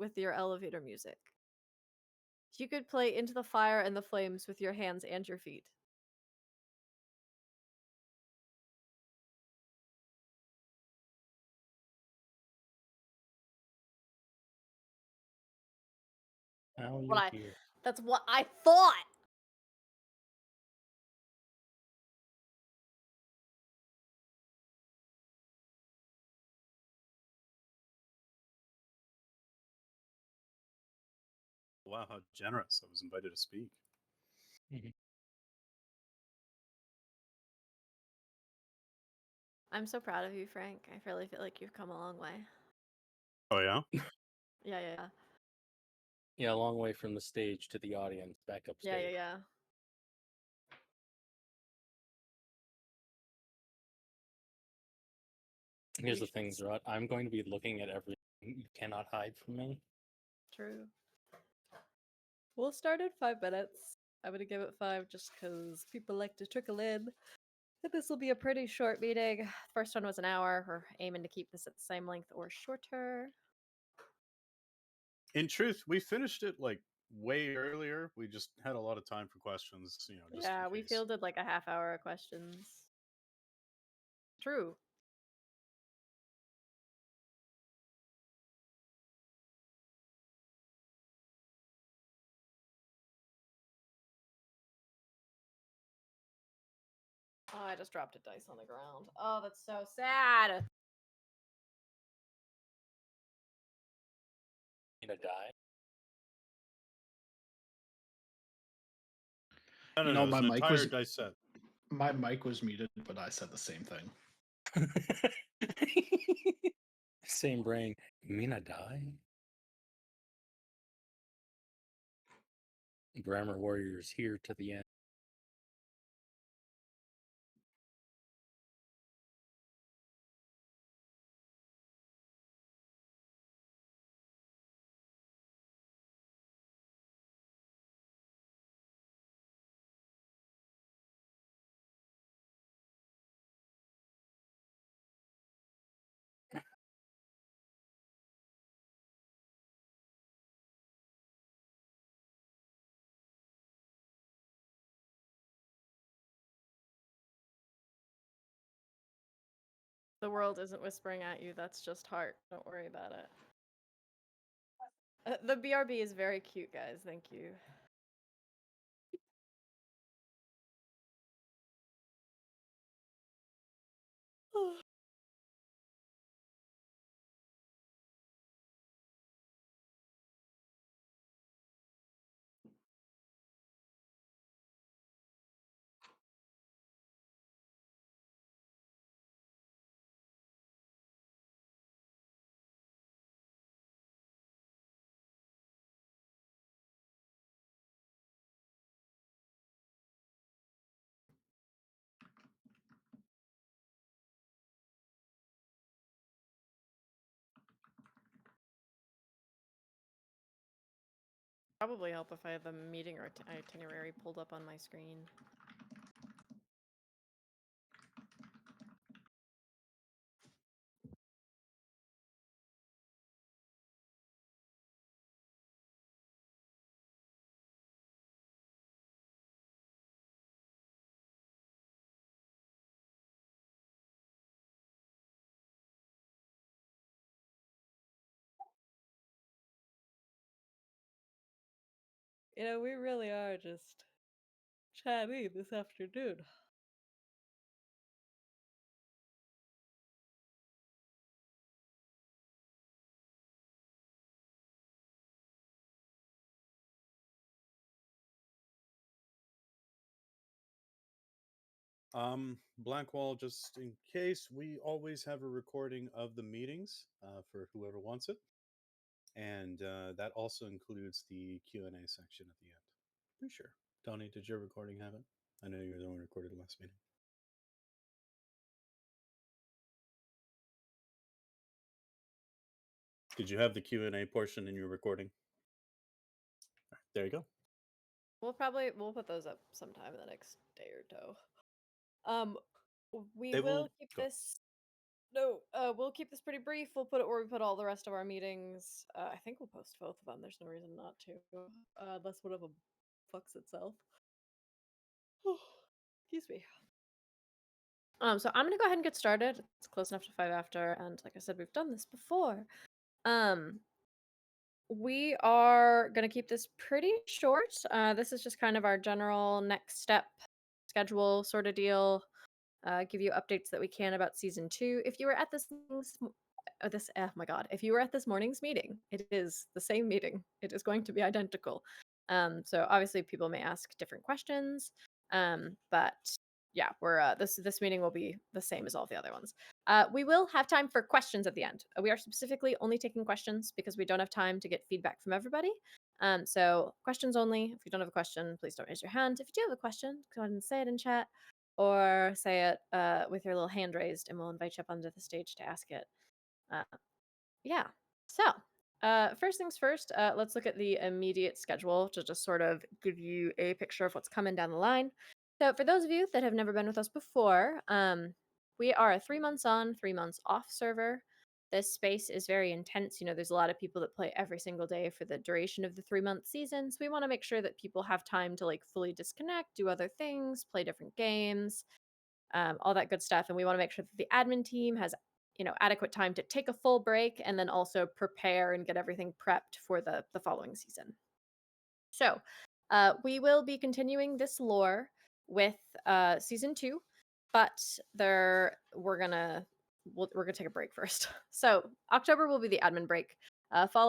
with your elevator music. You could play Into the Fire and the Flames with your hands and your feet. How are you What here? That's what I thought! Wow, how generous. I was invited to speak. Mhm. I'm so proud of you, Frank. I really feel like you've come a long way. Oh, yeah? Yeah. Yeah, a long way from the stage to the audience, back upstage. Yeah. Here's We the thing, should- Zerot. I'm going to be looking at everything. You cannot hide from me. True. We'll start in 5 minutes. I'm gonna give it 5 just because people like to trickle in. And this will be a pretty short meeting. First one was an hour. We're aiming to keep this at the same length or shorter. In truth, we finished it like way earlier. We just had a lot of time for questions, just Yeah, in we case. fielded like a half hour of questions. True. Oh, I just dropped a dice on the ground. Oh, that's so sad. You gonna die? No, You know, it was my an mic entire was dice set. my mic was muted, but I said the same thing. Same brain. You mean I die? Grammar Warriors here to the end. The world isn't whispering at you. That's just heart. Don't worry about it. The BRB is very cute, guys. Thank you. Probably help if I have the meeting or itinerary pulled up on my screen. You know, we really are just chatting this afternoon. Blank wall, just in case, we always have a recording of the meetings for whoever wants it. And that also includes the Q&A section at the end. Pretty sure. Tony, did your recording have it? I know you were the one who recorded the last meeting. Did you have the Q&A portion in your recording? All right, there you go. We'll put those up sometime in the next day or two. We They will will keep go. this no, we'll keep this pretty brief. We'll put it where we put all the rest of our meetings. I think we'll post both of them. There's no reason not to, unless one of them fucks itself. Excuse me. So I'm gonna go ahead and get started. It's close enough to 5 after, and like I said, we've done this before. We are gonna keep this pretty short. This is just kind of our general next step schedule sort of deal. Give you updates that we can about season 2. If you were at oh my god, if you were at this morning's meeting, it is the same meeting. It is going to be identical. So obviously people may ask different questions, but yeah, we're this meeting will be the same as all the other ones. We will have time for questions at the end. We are specifically only taking questions because we don't have time to get feedback from everybody. So questions only. If you don't have a question, please don't raise your hand. If you do have a question, go ahead and say it in chat, or say it with your little hand raised, and we'll invite you up onto the stage to ask it. Yeah. So, first things first, let's look at the immediate schedule to just sort of give you a picture of what's coming down the line. So, for those of you that have never been with us before, we are a 3 months on, 3 months off server. This space is very intense. You know, there's a lot of people that play every single day for the duration of the 3-month season. So, we want to make sure that people have time to like fully disconnect, do other things, play different games, all that good stuff. And we want to make sure that the admin team has adequate time to take a full break and then also prepare and get everything prepped for the following season. So we will be continuing this lore with season 2, but we're gonna take a break first. So October will be the admin break.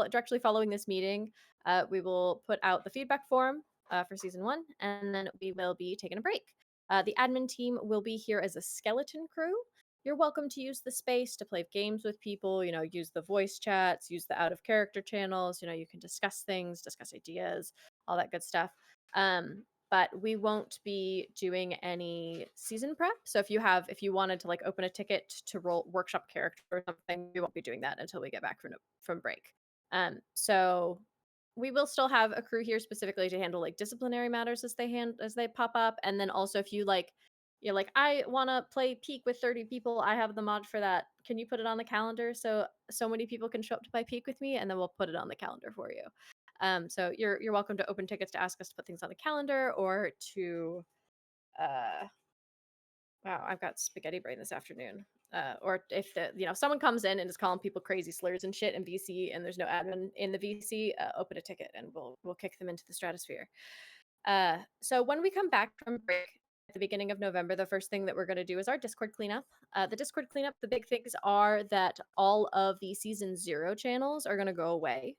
Directly following this meeting, we will put out the feedback form for season 1, and then we will be taking a break. The admin team will be here as a skeleton crew. You're welcome to use the space to play games with people, use the voice chats, use the out of character channels, you can discuss things, discuss ideas, all that good stuff. But we won't be doing any season prep. So if you wanted to like open a ticket to roll workshop character or something, we won't be doing that until we get back from break. So we will still have a crew here specifically to handle like disciplinary matters as they pop up. And then also if you're like, I want to play Peak with 30 people, I have the mod for that. Can you put it on the calendar so many people can show up to play Peak with me, and then we'll put it on the calendar for you. So you're welcome to open tickets to ask us to put things on the calendar, or to wow, I've got spaghetti brain this afternoon. Or if someone comes in and is calling people crazy slurs and shit in VC, and there's no admin in the VC, open a ticket and we'll kick them into the stratosphere. So when we come back from break at the beginning of November, the first thing that we're going to do is our Discord cleanup. The Discord cleanup, the big things are that all of the Season 0 channels are going to go away.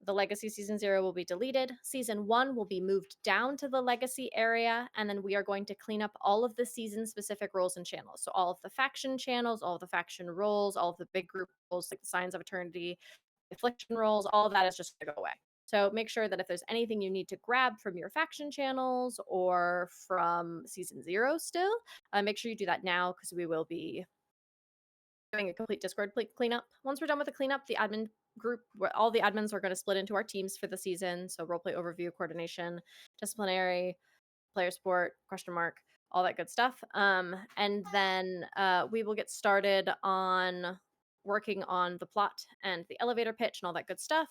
The Legacy Season 0 will be deleted. Season 1 will be moved down to the Legacy area, and then we are going to clean up all of the season-specific roles and channels. So all of the faction channels, all of the faction roles, all of the big group roles like the Signs of Eternity, Affliction roles, all of that is just going to go away. So make sure that if there's anything you need to grab from your faction channels or from Season 0 still, make sure you do that now, because we will be doing a complete Discord cleanup. Once we're done with the cleanup, the admin group, all the admins are going to split into our teams for the season. So roleplay overview, coordination, disciplinary, player support, question mark, all that good stuff. And then we will get started on working on the plot and the elevator pitch and all that good stuff.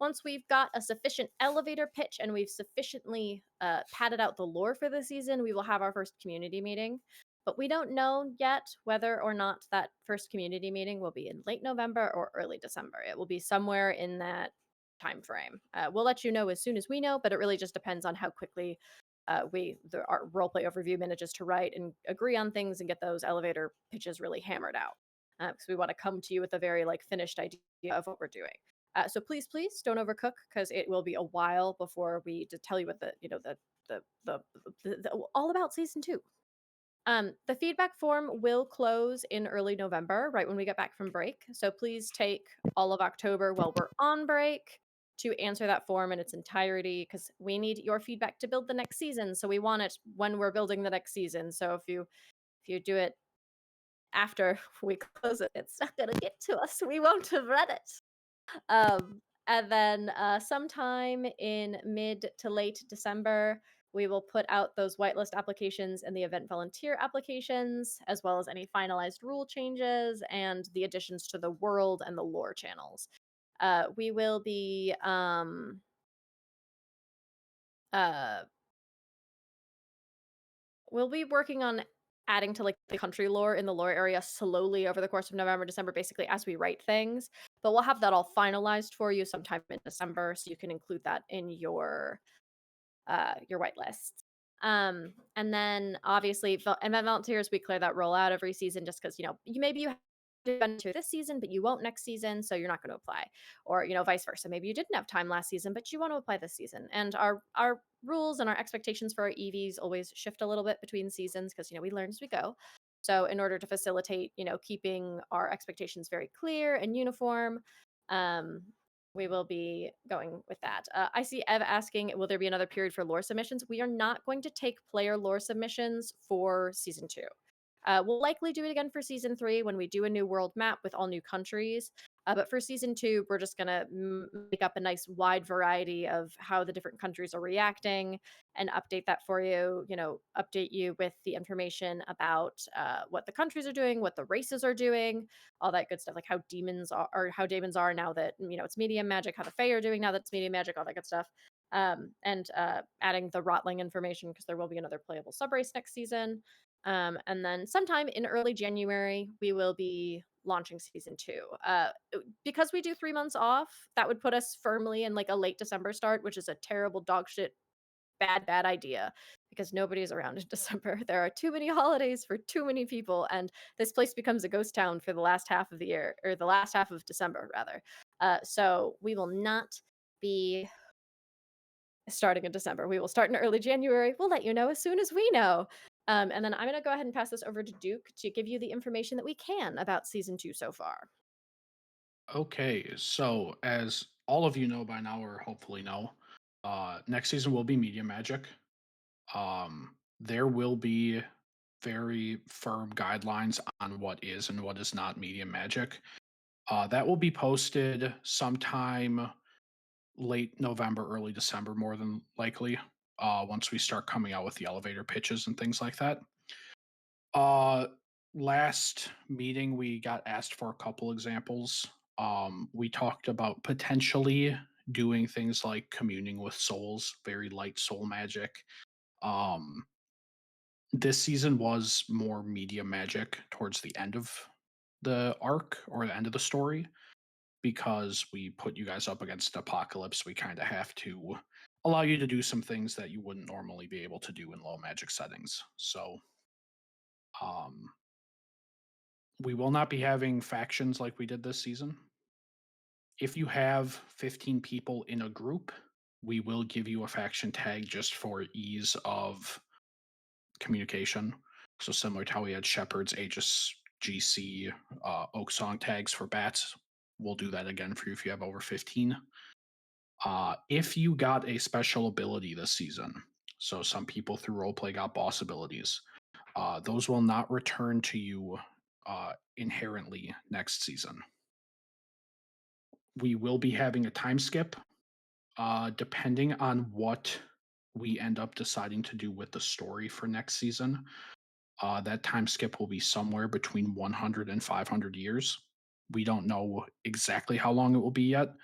Once we've got a sufficient elevator pitch and we've sufficiently padded out the lore for the season, we will have our first community meeting. But we don't know yet whether or not that first community meeting will be in late November or early December. It will be somewhere in that time frame. We'll let you know as soon as we know, but it really just depends on how quickly our roleplay overview manages to write and agree on things and get those elevator pitches really hammered out. Because we want to come to you with a very like finished idea of what we're doing. So please don't overcook, because it will be a while before we tell you what the all about season 2. The feedback form will close in early November, right when we get back from break. So please take all of October while we're on break to answer that form in its entirety, because we need your feedback to build the next season. So we want it when we're building the next season. So if you do it after we close it, it's not gonna get to us. We won't have read it. And then sometime in mid to late December, We will put out those whitelist applications and the event volunteer applications, as well as any finalized rule changes and the additions to the world and the lore channels. We will be we'll be working on adding to like the country lore in the lore area slowly over the course of November, December, basically as we write things. But we'll have that all finalized for you sometime in December, so you can include that in your whitelist. And then obviously event volunteers, we clear that rollout every season just because maybe you have to this season but you won't next season, so you're not going to apply, or vice versa. Maybe you didn't have time last season but you want to apply this season, and our rules and our expectations for our EVs always shift a little bit between seasons because we learn as we go. So in order to facilitate keeping our expectations very clear and uniform, um we will be going with that. I see Ev asking, will there be another period for lore submissions? We are not going to take player lore submissions for season 2. We'll likely do it again for season 3 when we do a new world map with all new countries. But for season 2, we're just going to make up a nice wide variety of how the different countries are reacting and update that for you. Update you with the information about what the countries are doing, what the races are doing, all that good stuff, like how demons are, or how demons are now that it's medium magic, how the Fae are doing now that it's medium magic, all that good stuff. And adding the Rotling information because there will be another playable subrace next season. And then sometime in early January, we will be launching season 2. Because we do 3 months off, that would put us firmly in like a late December start, which is a terrible dog shit bad idea because nobody's around in December. There are too many holidays for too many people, and this place becomes a ghost town for the last half of the year, or the last half of December rather. So we will not be starting in December. We will start in early January. We'll let you know as soon as we know. And then I'm going to go ahead and pass this over to Duke to give you the information that we can about season 2 so far. Okay, so as all of you know by now, or hopefully know, next season will be Media Magic. There will be very firm guidelines on what is and what is not Media Magic. That will be posted sometime late November, early December, more than likely, once we start coming out with the elevator pitches and things like that. Last meeting, we got asked for a couple examples. We talked about potentially doing things like communing with souls, very light soul magic. This season was more media magic towards the end of the arc or the end of the story because we put you guys up against Apocalypse. We kind of have to allow you to do some things that you wouldn't normally be able to do in low magic settings. So, we will not be having factions like we did this season. If you have 15 people in a group, we will give you a faction tag just for ease of communication. So similar to how we had Shepherds, Aegis, GC, Oak Song tags for bats, we'll do that again for you if you have over 15. If you got a special ability this season, so some people through roleplay got boss abilities, those will not return to you inherently next season. We will be having a time skip, depending on what we end up deciding to do with the story for next season. That time skip will be somewhere between 100 and 500 years. We don't know exactly how long it will be yet.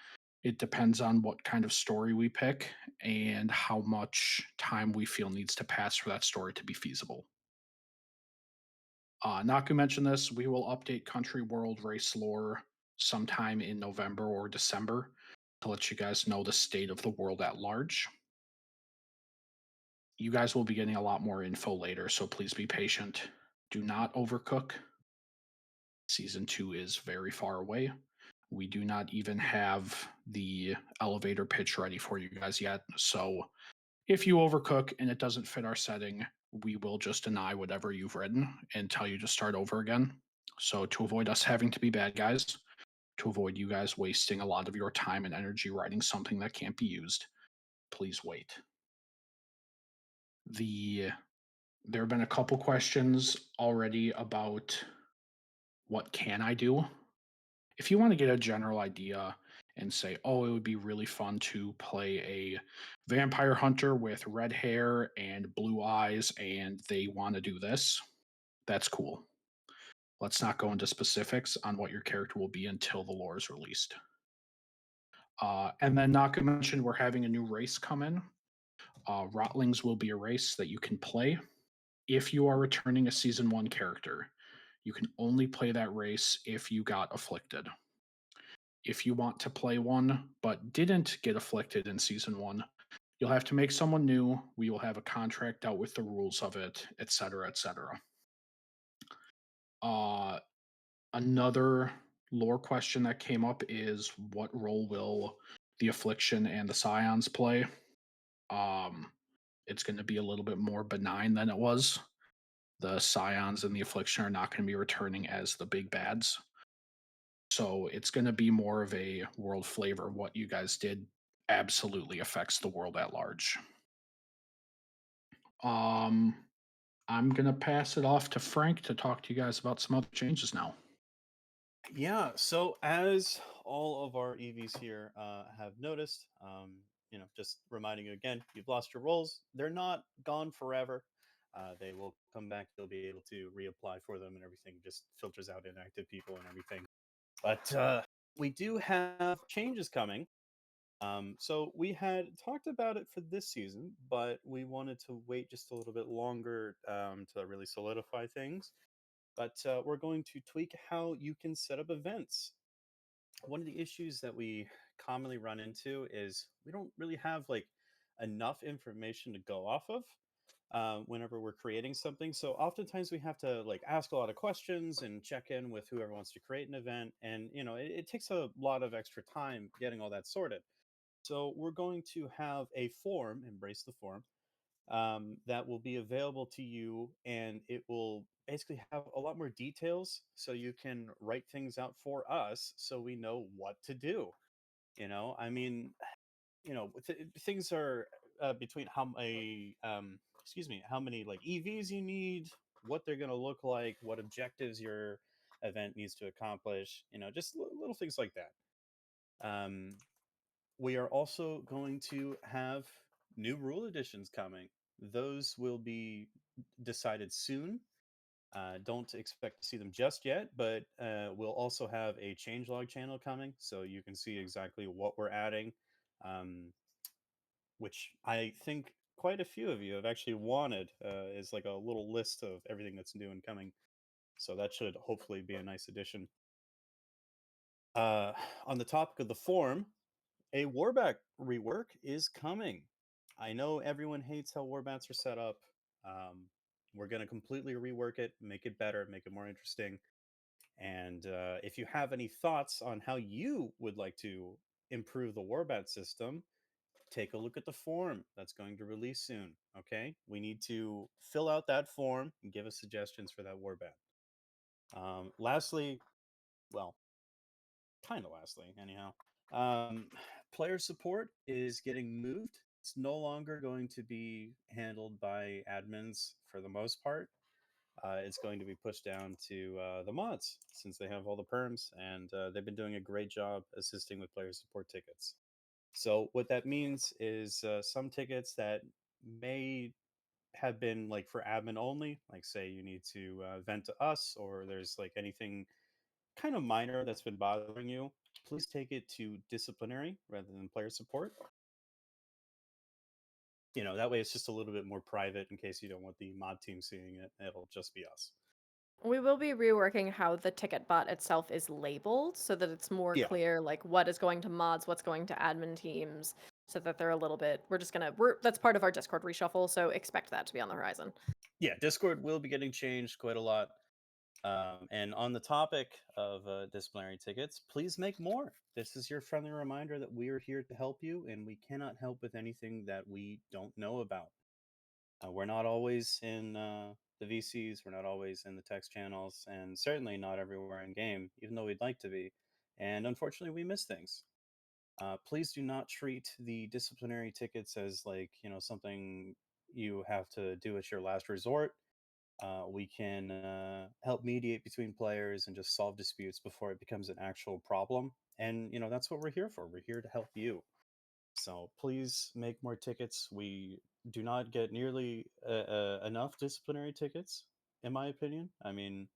It depends on what kind of story we pick and how much time we feel needs to pass for that story to be feasible. Naku mentioned this. We will update country, world, race, lore sometime in November or December to let you guys know the state of the world at large. You guys will be getting a lot more info later, so please be patient. Do not overcook. Season 2 is very far away. We do not even have the elevator pitch ready for you guys yet. So if you overcook and it doesn't fit our setting, we will just deny whatever you've written and tell you to start over again. So to avoid us having to be bad guys, to avoid you guys wasting a lot of your time and energy writing something that can't be used, please wait. There have been a couple questions already about what can I do. If you want to get a general idea and say, oh, it would be really fun to play a vampire hunter with red hair and blue eyes, and they want to do this, that's cool. Let's not go into specifics on what your character will be until the lore is released. And then Naka mentioned we're having a new race come in. Rotlings will be a race that you can play. If you are returning a season 1 character, you can only play that race if you got afflicted. If you want to play one but didn't get afflicted in season 1, you'll have to make someone new. We will have a contract out with the rules of it, etc., etc. Another lore question that came up is what role will the affliction and the scions play? It's going to be a little bit more benign than it was. The scions and the affliction are not going to be returning as the big bads. So it's going to be more of a world flavor. What you guys did absolutely affects the world at large. I'm going to pass it off to Frank to talk to you guys about some other changes now. Yeah, so as all of our EVs here have noticed, just reminding you again, you've lost your roles. They're not gone forever. They will come back. You'll be able to reapply for them and everything. Just filters out inactive people and everything. But we do have changes coming. So we had talked about it for this season, but we wanted to wait just a little bit longer to really solidify things. But we're going to tweak how you can set up events. One of the issues that we commonly run into is we don't really have like enough information to go off of whenever we're creating something. So oftentimes we have to like ask a lot of questions and check in with whoever wants to create an event, and it takes a lot of extra time getting all that sorted. So we're going to have a form, embrace the form, that will be available to you, and it will basically have a lot more details so you can write things out for us so we know what to do. I mean, things are between how many like EVs you need, what they're going to look like, what objectives your event needs to accomplish, just little things like that. We are also going to have new rule editions coming. Those will be decided soon. Don't expect to see them just yet, but we'll also have a changelog channel coming, so you can see exactly what we're adding, which I think quite a few of you have actually wanted, is like a little list of everything that's new and coming. So that should hopefully be a nice addition. On the topic of the form, a Warbat rework is coming. I know everyone hates how Warbats are set up. We're going to completely rework it, make it better, make it more interesting. And if you have any thoughts on how you would like to improve the Warbat system, take a look at the form that's going to release soon. Okay, we need to fill out that form and give us suggestions for that Warbat. Lastly, well, kind of lastly, anyhow, player support is getting moved. It's no longer going to be handled by admins for the most part. It's going to be pushed down to the mods since they have all the perms, and they've been doing a great job assisting with player support tickets. So what that means is some tickets that may have been like for admin only, like say you need to vent to us, or there's like anything kind of minor that's been bothering you, please take it to disciplinary rather than player support. That way it's just a little bit more private in case you don't want the mod team seeing it. It'll just be us. We will be reworking how the ticket bot itself is labeled so that it's more Yeah. clear, like what is going to mods, what's going to admin teams, so that they're a little bit. That's part of our Discord reshuffle, so expect that to be on the horizon. Yeah, Discord will be getting changed quite a lot. And on the topic of disciplinary tickets, please make more. This is your friendly reminder that we are here to help you, and we cannot help with anything that we don't know about. We're not always in the VCs, we're not always in the text channels, and certainly not everywhere in game, even though we'd like to be. And unfortunately, we miss things. Please do not treat the disciplinary tickets as like something you have to do at your last resort. We can help mediate between players and just solve disputes before it becomes an actual problem. And that's what we're here for. We're here to help you. So please make more tickets. We do not get nearly enough disciplinary tickets, in my opinion. I mean,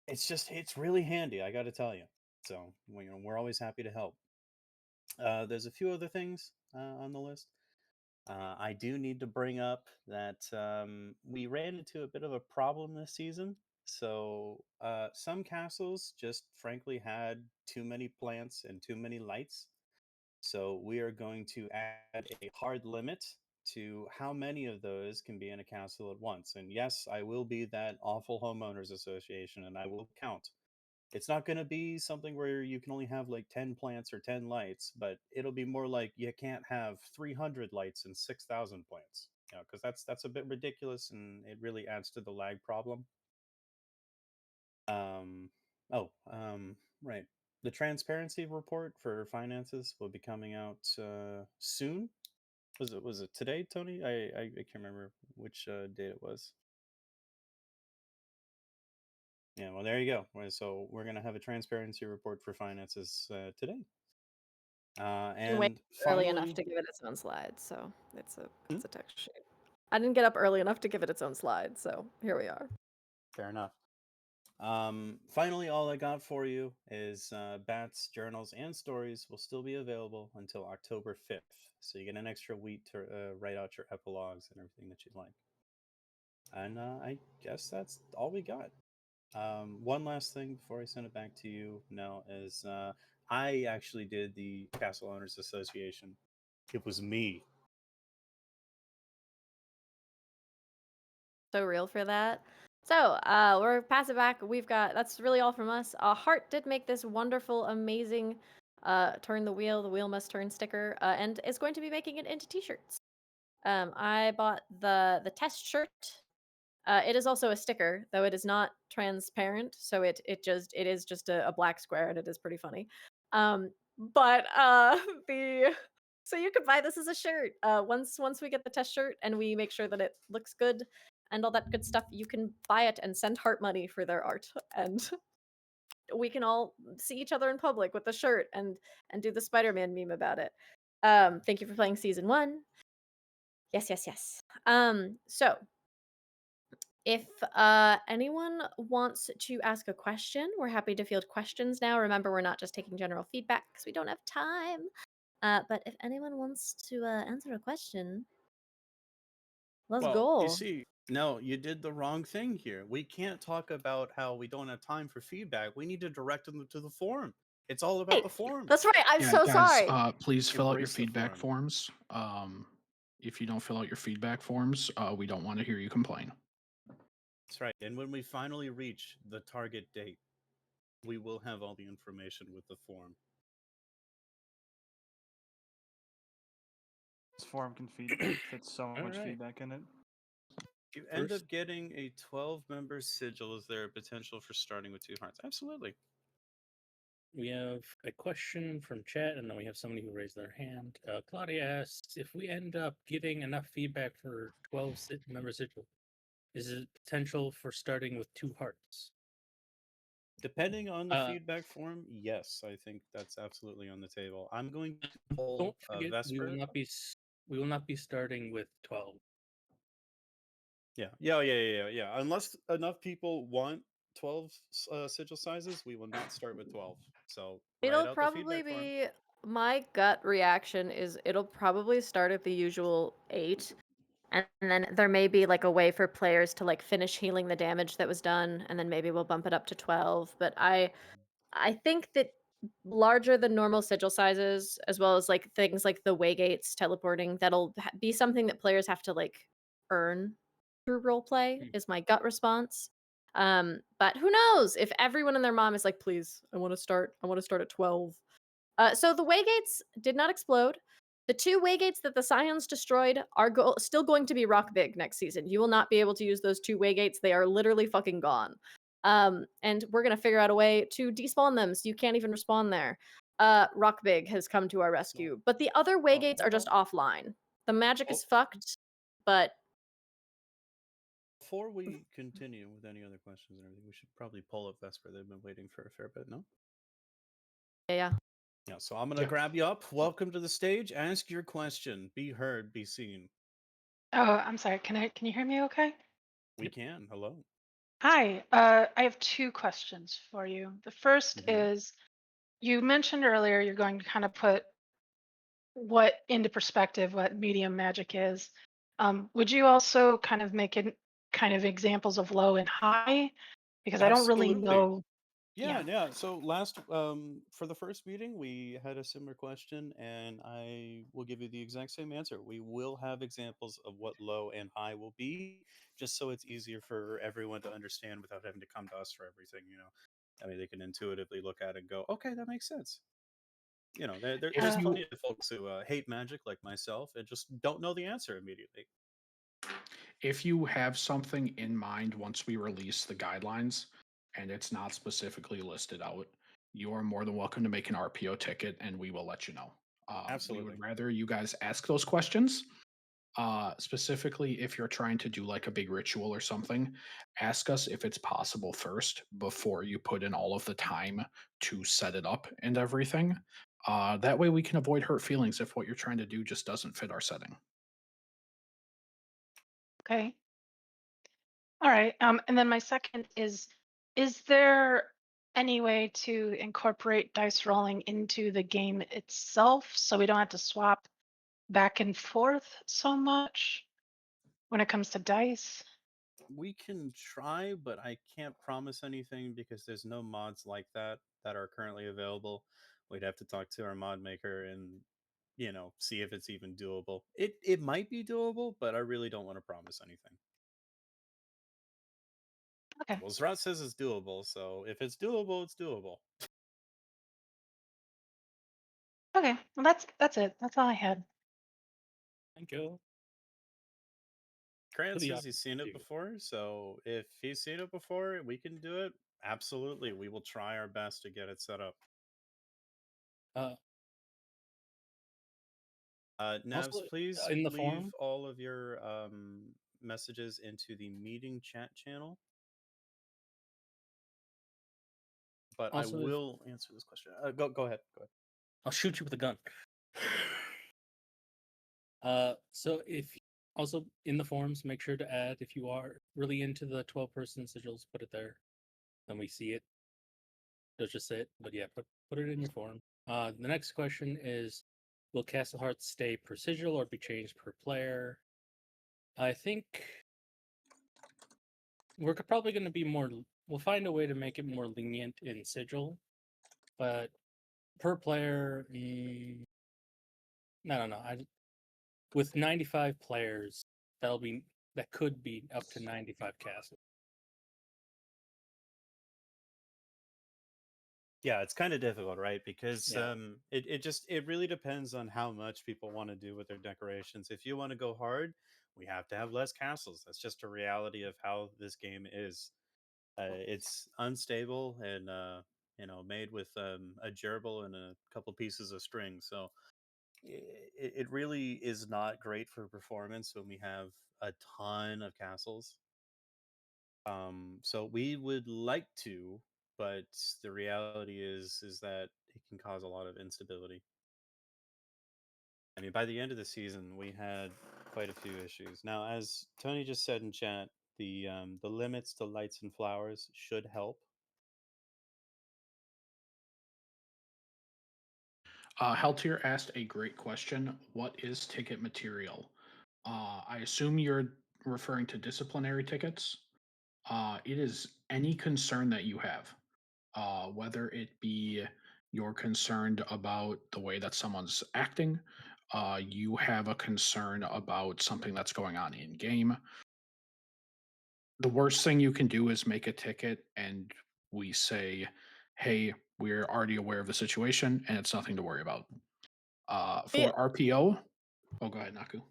it's really handy. I got to tell you. So we're always happy to help. There's a few other things on the list. I do need to bring up that we ran into a bit of a problem this season. So some castles just frankly had too many plants and too many lights. So we are going to add a hard limit to how many of those can be in a castle at once. And yes, I will be that awful homeowners association and I will count. It's not going to be something where you can only have like 10 plants or 10 lights, but it'll be more like you can't have 300 lights and 6,000 plants. Because that's a bit ridiculous and it really adds to the lag problem. Right. The transparency report for finances will be coming out soon. Was it today, Tony? I can't remember which date it was. Yeah, well, there you go. So we're gonna have a transparency report for finances today. And wait And early enough finally, to give it its own slide, so it's Hmm? a text sheet. I didn't get up early enough to give it its own slide, so here we are. fair enough. Finally, all I got for you is Bats, journals, and stories will still be available until October 5th. So you get an extra week to write out your epilogues and everything that you'd like. And I guess that's all we got. One last thing before I send it back to you, Nell, is I actually did the Castle Owners Association. It was me. So real for that. So we're pass it back. That's really all from us. Hart did make this wonderful, amazing turn the wheel must turn sticker, and is going to be making it into t-shirts. I bought the test shirt. It is also a sticker, though it is not transparent, so it is just a black square, and it is pretty funny. But the so you could buy this as a shirt. Once we get the test shirt and we make sure that it looks good and all that good stuff, you can buy it and send Hart money for their art, and we can all see each other in public with the shirt and do the Spider-Man meme about it. Thank you for playing season 1. Yes. So if anyone wants to ask a question, we're happy to field questions now. Remember, we're not just taking general feedback because we don't have time. But if anyone wants to answer a question, let's Well, go. you see, no, you did the wrong thing here. We can't talk about how we don't have time for feedback. We need to direct them to the forum. It's all about the forum. That's right. I'm Yeah, so guys, sorry. please fill out your Embrace the feedback forum. forms. If you don't fill out your feedback forms, we don't want to hear you complain. That's right. And when we finally reach the target date, we will have all the information with the form. This forum can fit so much right. feedback in it. If you end First- up getting a 12-member sigil, is there a potential for starting with 2 hearts? Absolutely. We have a question from chat, and then we have somebody who raised their hand. Claudia asks, if we end up getting enough feedback for 12-member sigil, is it potential for starting with 2 hearts? Depending on the Uh, feedback form, yes, I think that's absolutely on the table. I'm going to pull Don't forget, Vesper. we will not be starting with 12. Yeah. Unless enough people want 12 sigil sizes, we will not start with 12. So It'll write out the probably feedback form. be my gut reaction is it'll probably start at the usual 8. And then there may be like a way for players to like finish healing the damage that was done, and then maybe we'll bump it up to 12. But I think that larger than normal sigil sizes, as well as like things like the waygates teleporting, that'll be something that players have to like earn through roleplay. Is my gut response. But who knows if everyone and their mom is like, please, I want to start at 12. So the waygates did not explode. The 2 waygates that the Scions destroyed are still going to be rock big next season. You will not be able to use those 2 waygates. They are literally fucking gone. And we're gonna figure out a way to despawn them so you can't even respawn there. Rock big has come to our rescue, but the other waygates are just offline. The magic is fucked, but before we continue with any other questions and everything, we should probably pull up Vesper. They've been waiting for a fair bit, no? Yeah. Yeah, so I'm gonna Yeah. grab you up. Welcome to the stage. Ask your question. Be heard, be seen. Oh, I'm sorry. Can you hear me okay? We can. Hello. Hi. I have two questions for you. The first Mhm. is you mentioned earlier you're going to kind of put what into perspective what medium magic is. Would you also kind of make it kind of examples of low and high? Because I don't really Absolutely. know. Yeah, Yeah. yeah. So last for the first meeting, we had a similar question, and I will give you the exact same answer. We will have examples of what low and high will be, just so it's easier for everyone to understand without having to come to us for everything. I mean, they can intuitively look at it and go, "Okay, that makes sense." If There's Uh, plenty you of folks who hate magic like myself and just don't know the answer immediately. if you have something in mind once we release the guidelines and it's not specifically listed out, you are more than welcome to make an RPO ticket and we will let you know. We Absolutely. would rather you guys ask those questions. Specifically, if you're trying to do like a big ritual or something, ask us if it's possible first before you put in all of the time to set it up and everything. That way we can avoid hurt feelings if what you're trying to do just doesn't fit our setting. okay. All right. And then my second is there any way to incorporate dice rolling into the game itself so we don't have to swap back and forth so much when it comes to dice? We can try, but I can't promise anything because there's no mods like that are currently available. We'd have to talk to our mod maker and see if it's even doable. It might be doable, but I really don't want to promise anything. Okay. Well, Zrat says it's doable, so if it's doable, it's doable. Okay. Well, that's it. That's all I had. Thank you. Grant For the says he's seen it opportunity. before, so if he's seen it before, we can do it. Absolutely, we will try our best to get it set up. Uh, Navs, also, please in the leave forum, all of your messages into the meeting chat channel. But I also, will answer this question. Go ahead. Go ahead. I'll shoot you with a gun. So if also in the forums, make sure to add if you are really into the 12-person sigils, put it there. Then we see it. Don't just say it, but yeah, put it in your forum. The next question is, will Castle Hearts stay per sigil or be changed per player? I think we're probably going to be more. We'll find a way to make it more lenient in sigil, but per player, I don't know. With 95 players, that could be up to 95 castles. Yeah, it's kind of difficult, right? Because Yeah. it really depends on how much people want to do with their decorations. If you want to go hard, we have to have less castles. That's just a reality of how this game is. It's unstable and made with a gerbil and a couple pieces of string. So it really is not great for performance when we have a ton of castles. So we would like to, but the reality is that it can cause a lot of instability. I mean, by the end of the season, we had quite a few issues. Now, as Tony just said in chat, the limits to lights and flowers should help. Heltier asked a great question. What is ticket material? I assume you're referring to disciplinary tickets. It is any concern that you have, whether it be you're concerned about the way that someone's acting, you have a concern about something that's going on in game. The worst thing you can do is make a ticket and we say, hey, we're already aware of the situation and it's nothing to worry about. For RPO, oh, go ahead, Naku.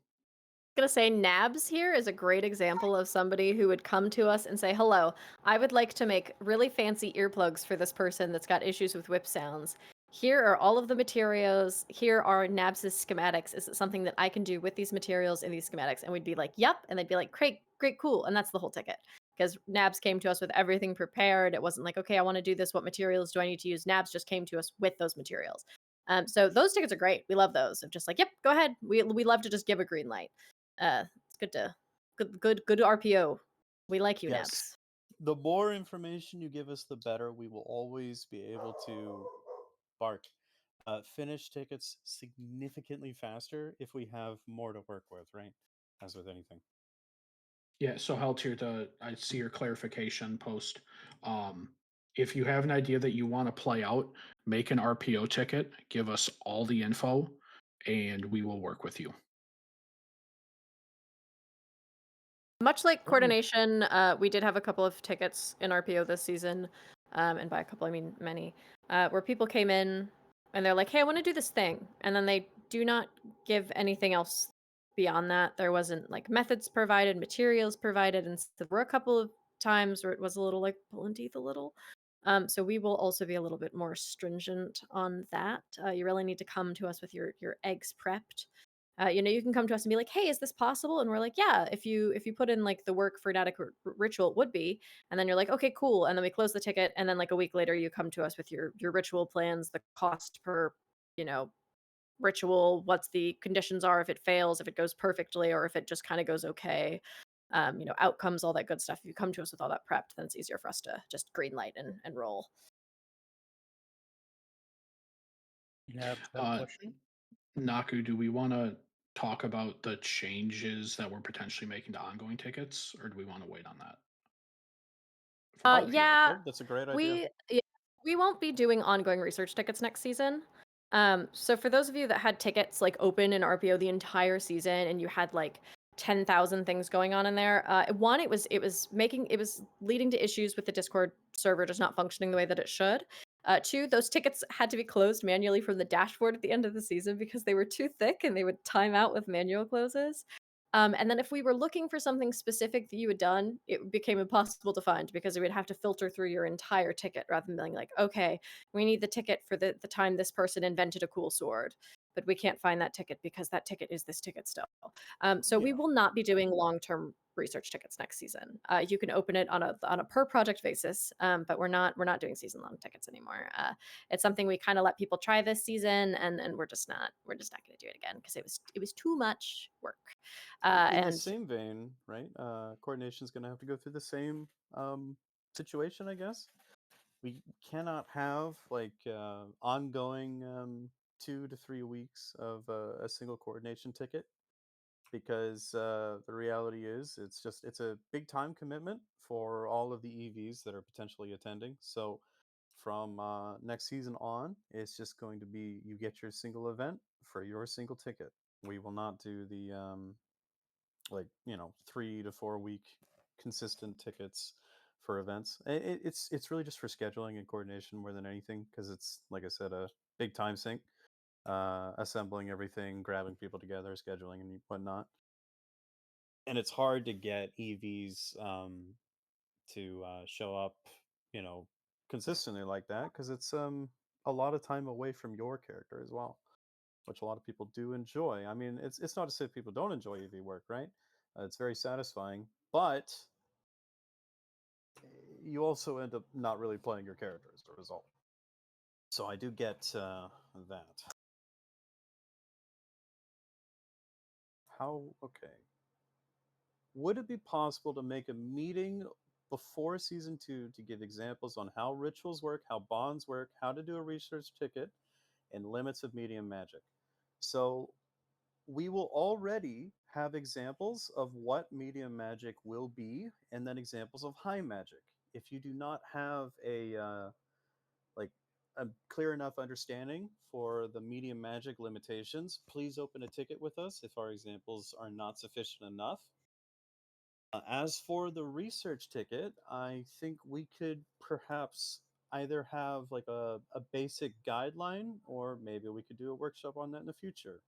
Gonna say Nabs here is a great example of somebody who would come to us and say, hello, I would like to make really fancy earplugs for this person that's got issues with whip sounds. here are all of the materials. Here are Nabs's schematics. Is it something that I can do with these materials and these schematics? And we'd be like, yep. And they'd be like, great, great, cool. And that's the whole ticket. Because Nabs came to us with everything prepared. It wasn't like, okay, I want to do this. What materials do I need to use? Nabs just came to us with those materials. So those tickets are great. We love those. Of just like, yep, go ahead. We love to just give a green light. It's good RPO. We like you, Yes. Nabs. The more information you give us, the better. We will always be able to finish tickets significantly faster if we have more to work with, right? As with anything. Yeah, so Haltier, I see your clarification post. If you have an idea that you want to play out, make an RPO ticket, give us all the info, and we will work with you. Much like Certainly. coordination, we did have a couple of tickets in RPO this season, and by a couple I mean many, where people came in and they're like, "Hey, I want to do this thing," and then they do not give anything else beyond that. There wasn't like methods provided, materials provided, and there were a couple of times where it was a little like pulling teeth a little. So we will also be a little bit more stringent on that. You really need to come to us with your eggs prepped. You can come to us and be like, "Hey, is this possible?" And we're like, "Yeah, if you put in like the work for an adequate ritual, it would be." And then you're like, "Okay, cool." And then we close the ticket, and then like a week later, you come to us with your ritual plans, the cost per, you know, ritual, what's the conditions are if it fails, if it goes perfectly, or if it just kind of goes okay. Outcomes, all that good stuff. If you come to us with all that prepped, then it's easier for us to just green light and roll. Nabs have a Uh, question. Naku, do we want to talk about the changes that we're potentially making to ongoing tickets, or do we want to wait on that? For Uh, RPO? yeah, Oh, that's a great idea. we won't be doing ongoing research tickets next season. So for those of you that had tickets like open in RPO the entire season and you had like 10,000 things going on in there, one, it was leading to issues with the Discord server just not functioning the way that it should. Two, those tickets had to be closed manually from the dashboard at the end of the season because they were too thick and they would time out with manual closes. And then if we were looking for something specific that you had done, it became impossible to find because we would have to filter through your entire ticket rather than being like, okay, we need the ticket for the time this person invented a cool sword. But we can't find that ticket because that ticket is this ticket still. So we Yeah. will not be doing long-term research tickets next season. You can open it on a per project basis, but we're not doing season-long tickets anymore. It's something we kind of let people try this season, and we're just not going to do it again because it was too much work. In the And same vein, right? Coordination's going to have to go through the same situation, I guess. We cannot have like ongoing 2 to 3 weeks of a single coordination ticket because the reality is it's a big time commitment for all of the EVs that are potentially attending. So from next season on, it's just going to be you get your single event for your single ticket. We will not do the 3 to 4 week consistent tickets for events. It's really just for scheduling and coordination more than anything because it's like I said a big time sink, assembling everything, grabbing people together, scheduling and whatnot. And it's hard to get EVs to show up, you know, consistently like that because it's a lot of time away from your character as well, which a lot of people do enjoy. I mean, it's not to say people don't enjoy EV work, right? It's very satisfying, but you also end up not really playing your character as a result. So I do get that. How okay? Would it be possible to make a meeting before season 2 to give examples on how rituals work, how bonds work, how to do a research ticket, and limits of medium magic? So we will already have examples of what medium magic will be, and then examples of high magic. If you do not have like a clear enough understanding for the medium magic limitations, please open a ticket with us if our examples are not sufficient enough. As for the research ticket, I think we could perhaps either have like a basic guideline or maybe we could do a workshop on that in the future.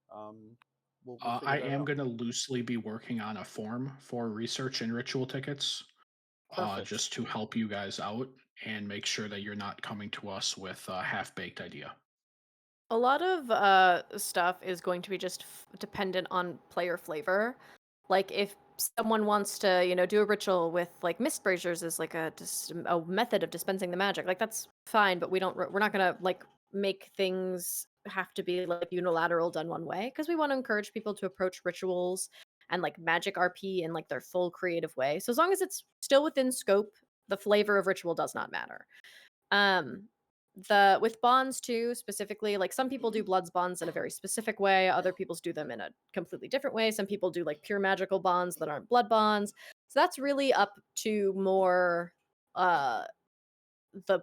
We'll figure I that am out. going to loosely be working on a form for research and ritual tickets, Perfect. just to help you guys out and make sure that you're not coming to us with a half baked idea. A lot of stuff is going to be just dependent on player flavor. Like if someone wants to, do a ritual with like mist braziers as like a method of dispensing the magic, like that's fine. But we're not gonna like make things have to be like unilateral done one way because we want to encourage people to approach rituals and like magic RP in like their full creative way. So as long as it's still within scope, the flavor of ritual does not matter. Um, the with bonds too, specifically, like some people do bloods bonds in a very specific way, other people's do them in a completely different way. Some people do like pure magical bonds that aren't blood bonds. So that's really up to more the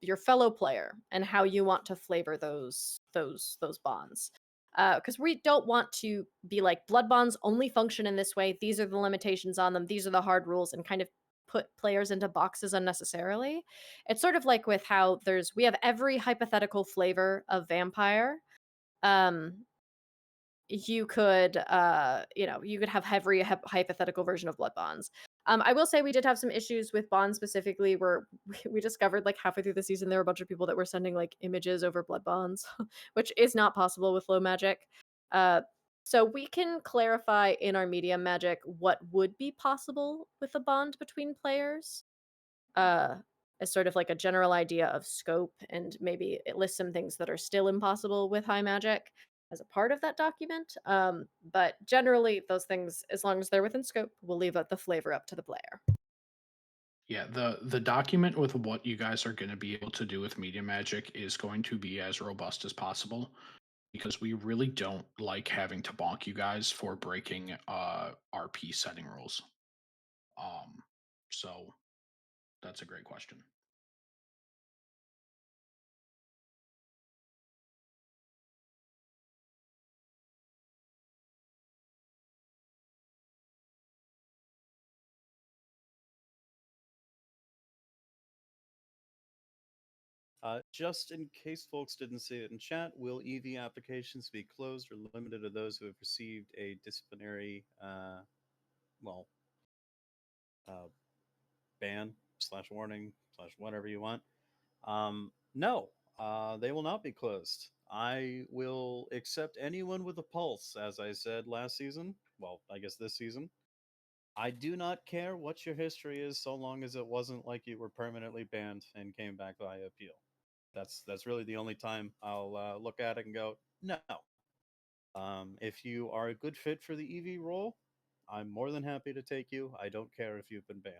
your fellow player and how you want to flavor those bonds. Because we don't want to be like blood bonds only function in this way. These are the limitations on them. These are the hard rules, and kind of put players into boxes unnecessarily. It's sort of like with how we have every hypothetical flavor of vampire. Um, you could you could have every hypothetical version of blood bonds. I will say we did have some issues with bonds specifically where we discovered like halfway through the season there were a bunch of people that were sending like images over blood bonds, which is not possible with low magic. So we can clarify in our medium magic what would be possible with a bond between players, uh as sort of like a general idea of scope, and maybe it lists some things that are still impossible with high magic as a part of that document. But generally those things, as long as they're within scope, we'll leave the flavor up to the player. Yeah, the document with what you guys are going to be able to do with media magic is going to be as robust as possible because we really don't like having to bonk you guys for breaking RP setting rules. So that's a great question. Just in case folks didn't see it in chat, will EV applications be closed or limited to those who have received a disciplinary, well, uh, ban / warning / whatever you want? No, they will not be closed. I will accept anyone with a pulse, as I said last season. Well, I guess this season. I do not care what your history is, so long as it wasn't like you were permanently banned and came back via appeal. That's really the only time I'll look at it and go, no. If you are a good fit for the EV role, I'm more than happy to take you. I don't care if you've been banned.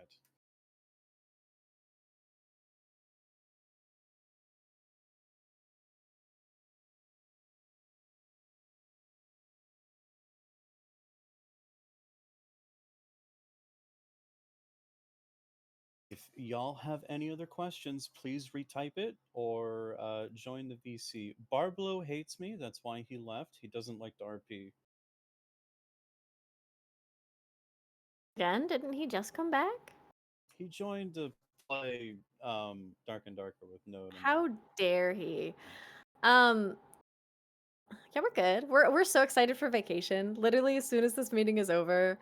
If y'all have any other questions, please retype it or join the VC. Barblo hates me. That's why he left. He doesn't like the RP. Again, didn't he just come back? He joined to play Dark and Darker with Node. How dare he? um yeah, we're good. We're so excited for vacation. Literally as soon as this meeting is over,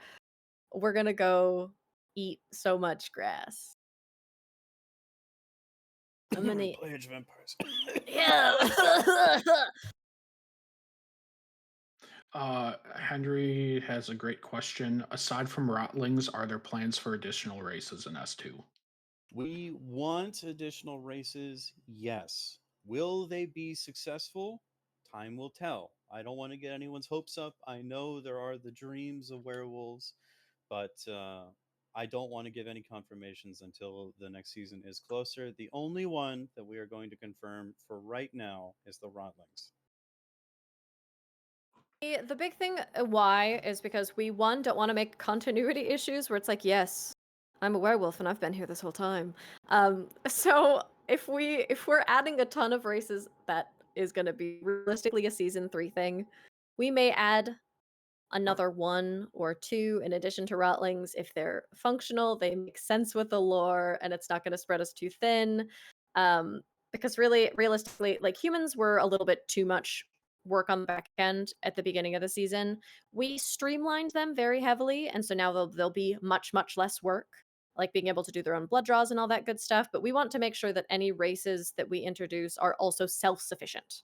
we're gonna go eat so much grass. I'm gonna play Age of Empires. yeah. Henry has a great question. Aside from Rotlings, are there plans for additional races in S2? We want additional races, yes. Will they be successful? Time will tell. I don't want to get anyone's hopes up. I know there are the dreams of werewolves, but I don't want to give any confirmations until the next season is closer. The only one that we are going to confirm for right now is the Rotlings. The big thing why is because we don't want to make continuity issues where it's like, yes, I'm a werewolf and I've been here this whole time. So if we're adding a ton of races, that is going to be realistically a season 3 thing. We may add another 1 or 2 in addition to Rotlings if they're functional, they make sense with the lore, and it's not going to spread us too thin. Because really, realistically, like humans were a little bit too much work on the back end at the beginning of the season. We streamlined them very heavily, and so now they'll be much less work, like being able to do their own blood draws and all that good stuff. But we want to make sure that any races that we introduce are also self-sufficient.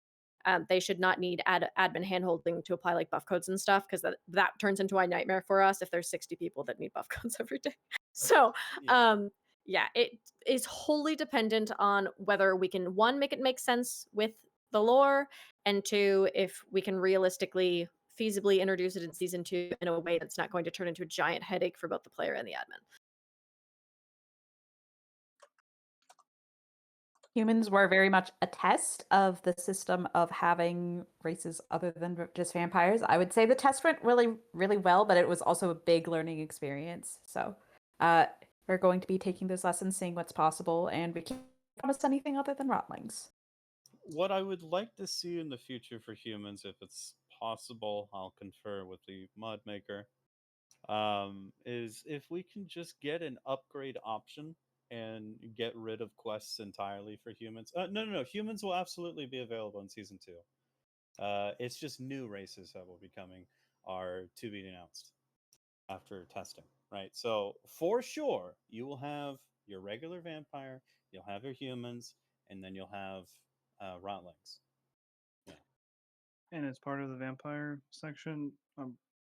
They should not need admin handholding to apply like buff codes and stuff, because that turns into a nightmare for us if there's 60 people that need buff codes every day. So yeah, it is wholly dependent on whether we can, one, make it make sense with the lore, and two, if we can realistically, feasibly introduce it in season 2 in a way that's not going to turn into a giant headache for both the player and the admin. Humans were very much a test of the system of having races other than just vampires. I would say the test went really, really well, but it was also a big learning experience. So we're going to be taking those lessons, seeing what's possible, and we can't promise anything other than rotlings. What I would like to see in the future for humans, if it's possible, I'll confer with the mod maker, is if we can just get an upgrade option and get rid of quests entirely for humans. No. Humans will absolutely be available in season 2. It's just new races that will be coming are to be announced after testing, right? So for sure, you will have your regular vampire, you'll have your humans, and then you'll have rotlings. Yeah. And as part of the vampire section,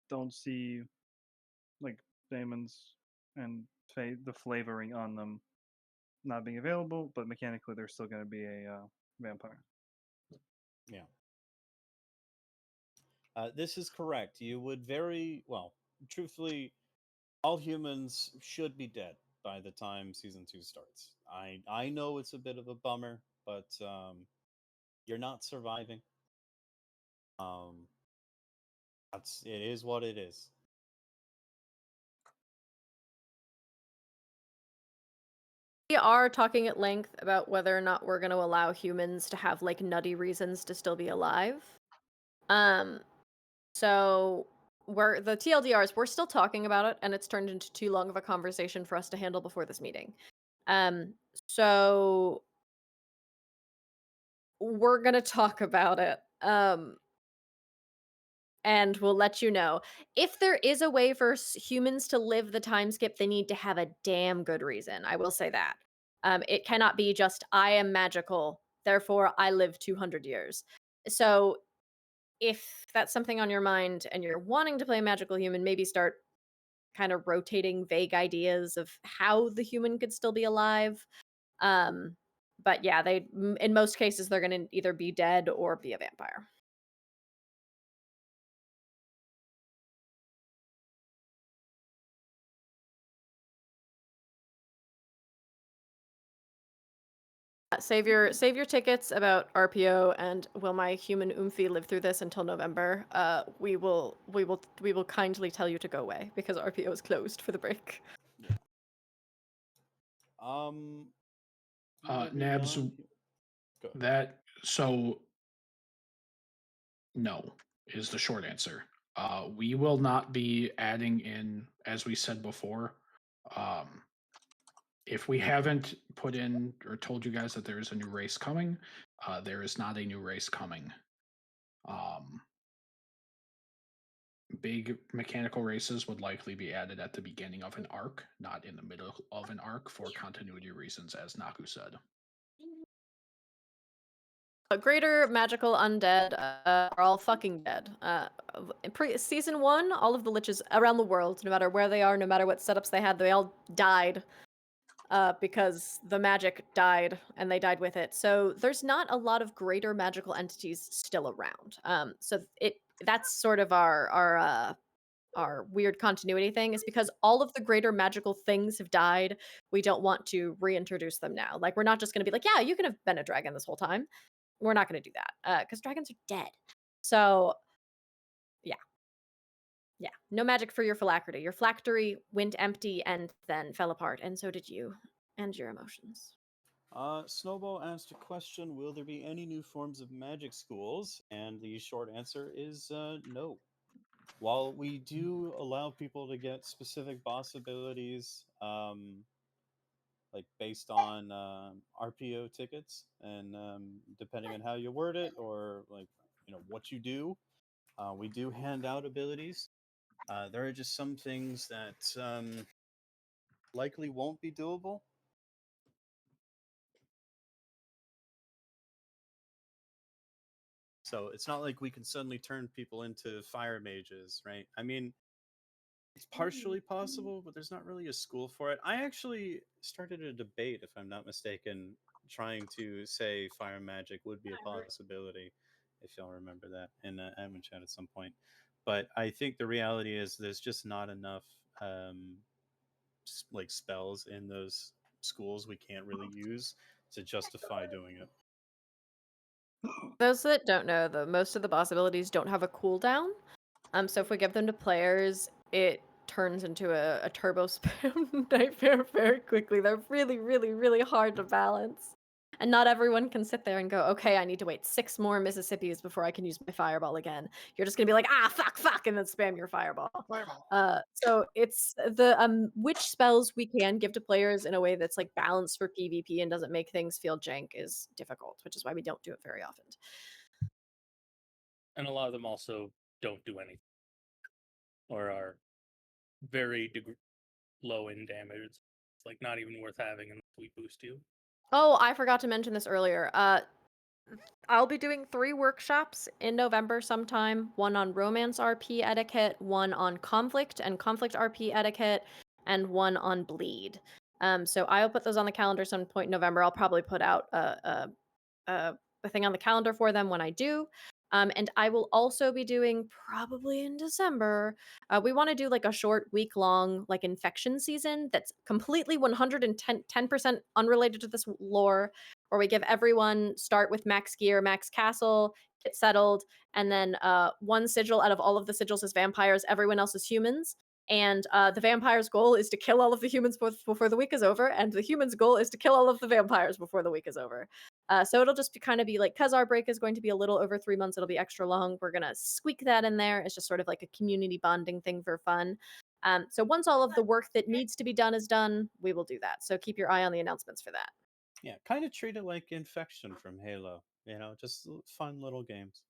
don't see like daemons and the flavoring on them not being available, but mechanically they're still going to be a vampire. Yeah. This is correct. You would very well, truthfully, all humans should be dead by the time season 2 starts. I know it's a bit of a bummer, but you're not surviving. It is what it is. We are talking at length about whether or not we're going to allow humans to have like nutty reasons to still be alive. So the TLDRs, we're still talking about it, and it's turned into too long of a conversation for us to handle before this meeting. So we're gonna talk about it. And we'll let you know. If there is a way for humans to live the time skip, they need to have a damn good reason. I will say that. It cannot be just, I am magical, therefore I live 200 years. So if that's something on your mind and you're wanting to play a magical human, maybe start kind of rotating vague ideas of how the human could still be alive. But yeah, in most cases, they're going to either be dead or be a vampire. Save your tickets about RPO and will my human Oomphy live through this until November? We will kindly tell you to go away because RPO is closed for the break. Nabs, no is the short answer. We will not be adding in, as we said before. If we haven't put in or told you guys that there is a new race coming, there is not a new race coming. Big mechanical races would likely be added at the beginning of an arc, not in the middle of an arc for continuity reasons, as Naku said. Greater magical undead are all fucking dead. Season 1, all of the liches around the world, no matter where they are, no matter what setups they had, they all died because the magic died and they died with it. So there's not a lot of greater magical entities still around. So that's sort of our weird continuity thing, is because all of the greater magical things have died. We don't want to reintroduce them now. Like, we're not just going to be like, yeah, you can have been a dragon this whole time. We're not going to do that because dragons are dead. So yeah, no magic for your phylactery. Your phylactery went empty and then fell apart, and so did you and your emotions. Snowball asked a question: will there be any new forms of magic schools? And the short answer is no. While we do allow people to get specific boss abilities, like based on RPO tickets, and depending on how you word it, or like what you do, we do hand out abilities. There are just some things that likely won't be doable. So it's not like we can suddenly turn people into fire mages, right? I mean, it's partially possible, but there's not really a school for it. I actually started a debate, if I'm not mistaken, trying to say fire magic would be a possibility, if y'all remember that in admin chat at some point. But I think the reality is there's just not enough like spells in those schools we can't really use to justify doing it. Those that don't know, most of the boss abilities don't have a cooldown. So if we give them to players, it turns into a turbo spam nightmare very quickly. They're really, really, really hard to balance. And not everyone can sit there and go, okay, I need to wait 6 more Mississippis before I can use my fireball again. You're just gonna be like, fuck, and then spam your fireball. So it's the which spells we can give to players in a way that's like balanced for PvP and doesn't make things feel jank is difficult, which is why we don't do it very often. And a lot of them also don't do anything, or are very low in damage. It's like not even worth having unless we boost you. Oh, I forgot to mention this earlier. I'll be doing 3 workshops in November sometime. One on romance RP etiquette, one on conflict and conflict RP etiquette, and one on bleed. So I'll put those on the calendar some point in November. I'll probably put out a thing on the calendar for them when I do. And I will also be doing probably in December. We want to do like a short week-long like infection season that's completely 110% unrelated to this lore, where we give everyone start with max gear, max castle, get settled, and then 1 sigil out of all of the sigils is vampires, everyone else is humans. And the vampires' goal is to kill all of the humans before the week is over, and the humans' goal is to kill all of the vampires before the week is over. So it'll just be kind of be like, because our break is going to be a little over 3 months, it'll be extra long. We're gonna squeak that in there. It's just sort of like a community bonding thing for fun. So once all of the work that needs to be done is done, we will do that. So keep your eye on the announcements for that. Yeah, kind of treat it like Infection from Halo. You know, just fun little games.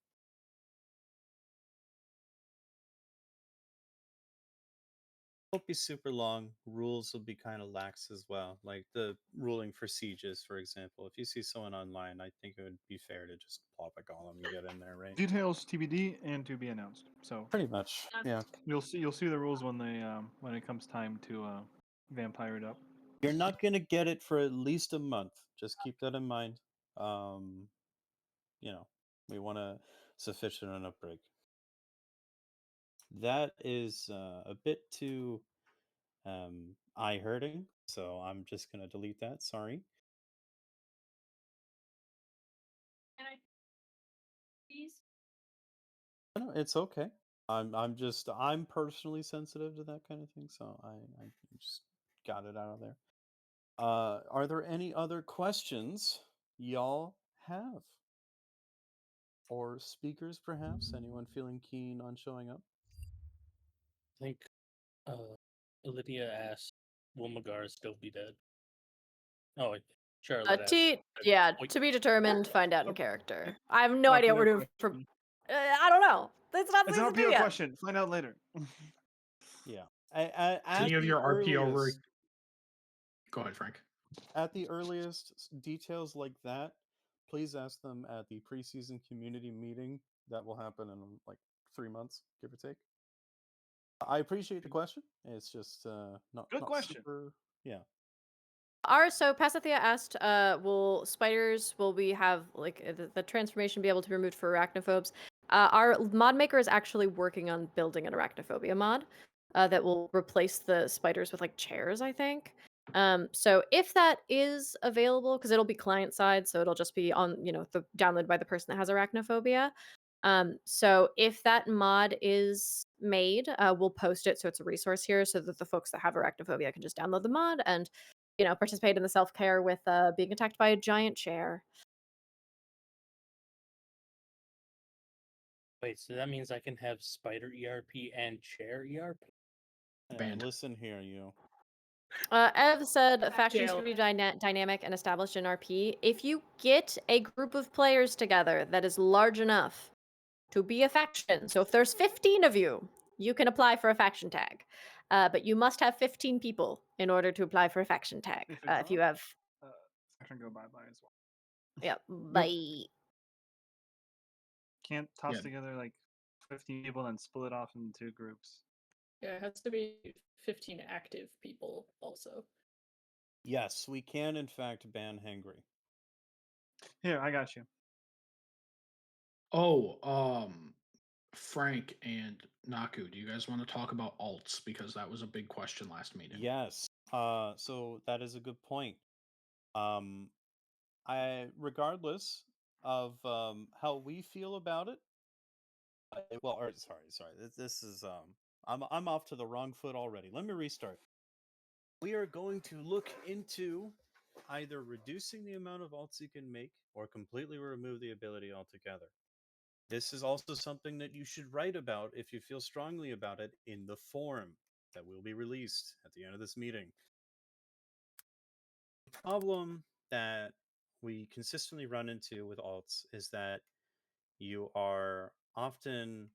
Won't be super long. Rules will be kind of lax as well. Like the ruling for sieges, for example. If you see someone online, I think it would be fair to just plop a golem and get in there, right? Details TBD and to be announced. So Pretty much. Yeah. you'll see the rules when they when it comes time to vampire it up. You're not gonna get it for at least a month. Just keep that in mind. You know, we want a sufficient enough break. That is a bit too eye hurting, so I'm just gonna delete that. Sorry. No, it's okay. I'm personally sensitive to that kind of thing, so I just got it out of there. Are there any other questions y'all have? Or speakers, perhaps? Anyone feeling keen on showing up? I think Lydia asked, "Will Magar still be dead?" Oh, wait, Charlotte asked. Yeah, Wait. to be determined, find out in character. I have no RPO idea what we're doing for. question. I don't know. That's not It's an something to do RPO yet. question. Find out later. Yeah. At Any of the your RPO earliest- Go ahead, Frank. At the earliest, details like that, please ask them at the preseason community meeting. That will happen in like 3 months, give or take. I appreciate the question. It's just not Good not question. super. Yeah. So Pasithea asked, will we have like the transformation be able to be removed for arachnophobes? Our mod maker is actually working on building an arachnophobia mod that will replace the spiders with like chairs, I think. So if that is available, because it'll be client side, so it'll just be on, the download by the person that has arachnophobia. So if that mod is made, we'll post it so it's a resource here so that the folks that have arachnophobia can just download the mod and participate in the self-care with being attacked by a giant chair. Wait, so that means I can have spider ERP and chair ERP? Banned. Listen here, you. Ev said factions can be dynamic and established in RP. If you get a group of players together that is large enough to be a faction, so if there's 15 of you, you can apply for a faction tag. But you must have 15 people in order to apply for a faction tag. If you have... Faction go bye-bye as well. Yeah, bye. Can't toss Yeah. together like 15 people and split off into 2 groups. Yeah, it has to be 15 active people also. Yes, we can in fact ban Hangry. Here, I got you. Oh, Frank and Naku, do you guys want to talk about alts? Because that was a big question last meeting. Yes. So that is a good point. Regardless of how we feel about it, sorry. This is I'm off to the wrong foot already. Let me restart. We are going to look into either reducing the amount of alts you can make or completely remove the ability altogether. This is also something that you should write about if you feel strongly about it in the forum that will be released at the end of this meeting. The problem that we consistently run into with alts is that you are often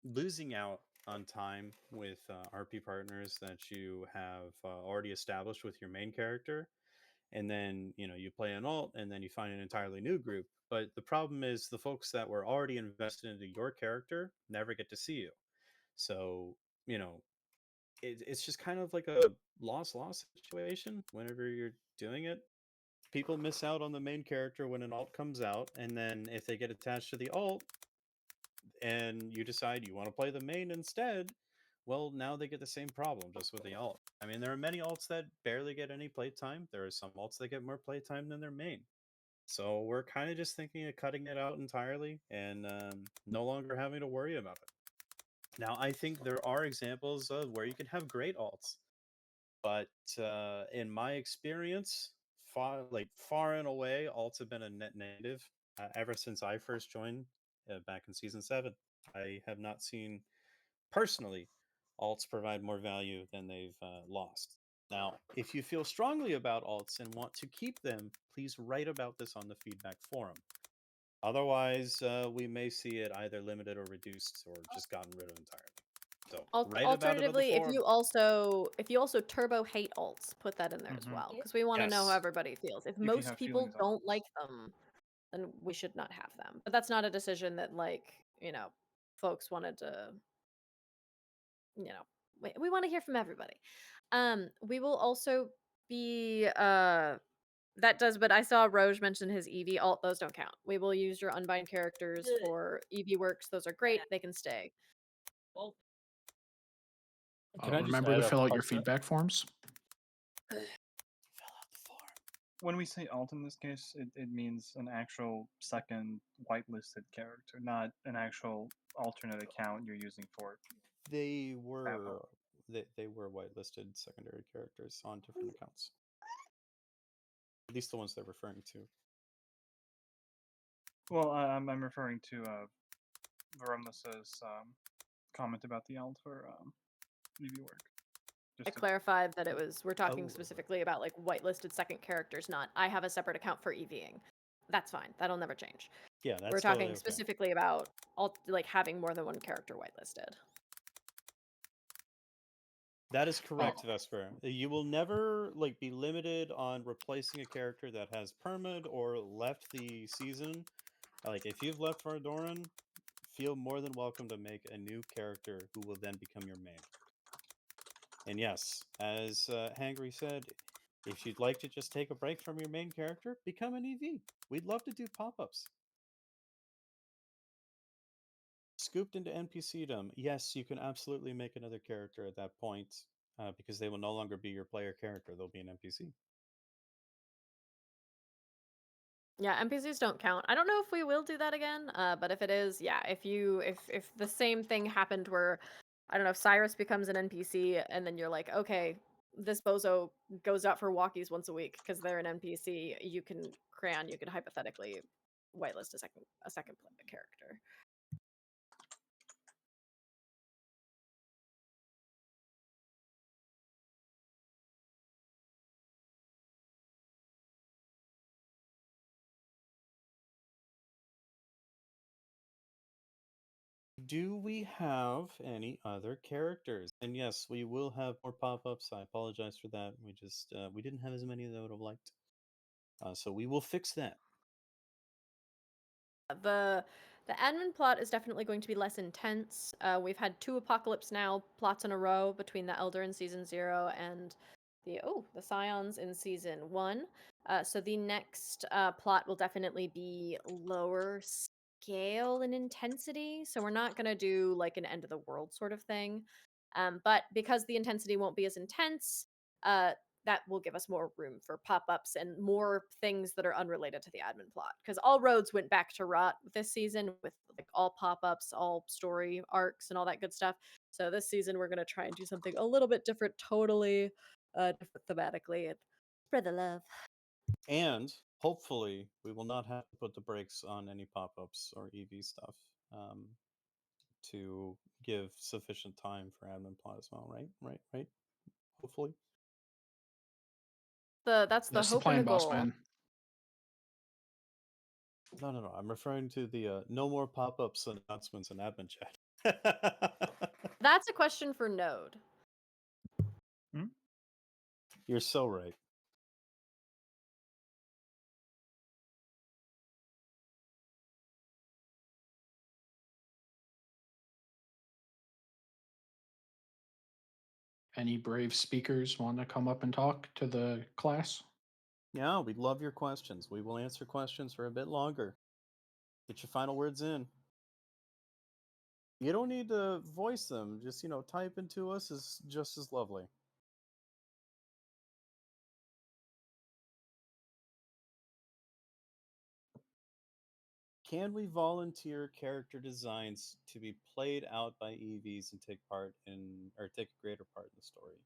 losing out on time with RP partners that you have already established with your main character. And then, you play an alt and then you find an entirely new group. But the problem is the folks that were already invested into your character never get to see you. So, it's just kind of like a loss-loss situation whenever you're doing it. People miss out on the main character when an alt comes out, and then if they get attached to the alt and you decide you want to play the main instead, well, now they get the same problem just with the alt. I mean, there are many alts that barely get any playtime. There are some alts that get more playtime than their main. So we're kind of just thinking of cutting it out entirely and no longer having to worry about it. Now, I think there are examples of where you can have great alts, but in my experience, far and away, alts have been a net negative ever since I first joined back in season 7. I have not seen personally alts provide more value than they've lost. Now, if you feel strongly about alts and want to keep them, please write about this on the feedback forum. Otherwise, we may see it either limited or reduced or just gotten rid of entirely. So, write about it on the Alternatively, if forum. you also turbo hate alts, put that in there as Mhm. well, because we want to know how Yes. everybody feels. If you most have people feelings on don't alts. like them, then we should not have them. But that's not a decision that folks wanted to. We want to hear from everybody. We will also be but I saw Roge mention his EV alt. Those don't count. We will use your unbind characters Good. for EV works. Those are great. They can stay. Well, Can I just Remember add to a fill out your part- feedback forms. Fill out the form. When we say alt in this case, it means an actual second whitelisted character, not an actual alternate account you're using for it. They were Bravo. they were whitelisted secondary characters on different accounts. At least the ones they're referring to. Well, I'm referring to Varumnus's comment about the alt for EV work. I Just to- clarified that we're talking Oh. specifically about like whitelisted second characters, not I have a separate account for EVing. That's fine. That'll never change. Yeah, that's We're totally talking okay. specifically about having more than one character whitelisted. That is correct, Vesper. You will never be limited on replacing a character that has permed or left the season. If you've left Vardoran, feel more than welcome to make a new character who will then become your main. And yes, as Hangry said, if you'd like to just take a break from your main character, become an EV. We'd love to do pop-ups. Scooped into NPCdom, yes, you can absolutely make another character at that point, because they will no longer be your player character. They'll be an NPC. Yeah, NPCs don't count. I don't know if we will do that again, but if it is, yeah, if the same thing happened where, I don't know, if Cyrus becomes an NPC and then you're like, okay, this bozo goes out for walkies once a week because they're an NPC, you can hypothetically whitelist a second character. Do we have any other characters? And yes, we will have more pop-ups. I apologize for that. We just we didn't have as many as I would have liked. So we will fix that. The The admin plot is definitely going to be less intense. We've had 2 Apocalypse Now plots in a row between the Elder in Season 0 and the Scions in Season 1. So the next plot will definitely be lower scale and intensity. So we're not going to do like an end of the world sort of thing. But because the intensity won't be as intense, that will give us more room for pop-ups and more things that are unrelated to the admin plot. Because all roads went back to rot this season with like all pop-ups, all story arcs, and all that good stuff. So this season we're gonna try and do something a little bit different, totally different thematically, and spread the love. And hopefully, we will not have to put the brakes on any pop-ups or EV stuff to give sufficient time for admin plot as well. Right. Hopefully. That's the That's the hope and plan, the boss goal. man. No. I'm referring to the no more pop-ups announcements in admin chat. That's a question for Node. You're so right. Any brave speakers want to come up and talk to the class? Yeah, we'd love your questions. We will answer questions for a bit longer. Get your final words in. You don't need to voice them. Just, type into us is just as lovely. Can we volunteer character designs to be played out by EVs and take a greater part in the story?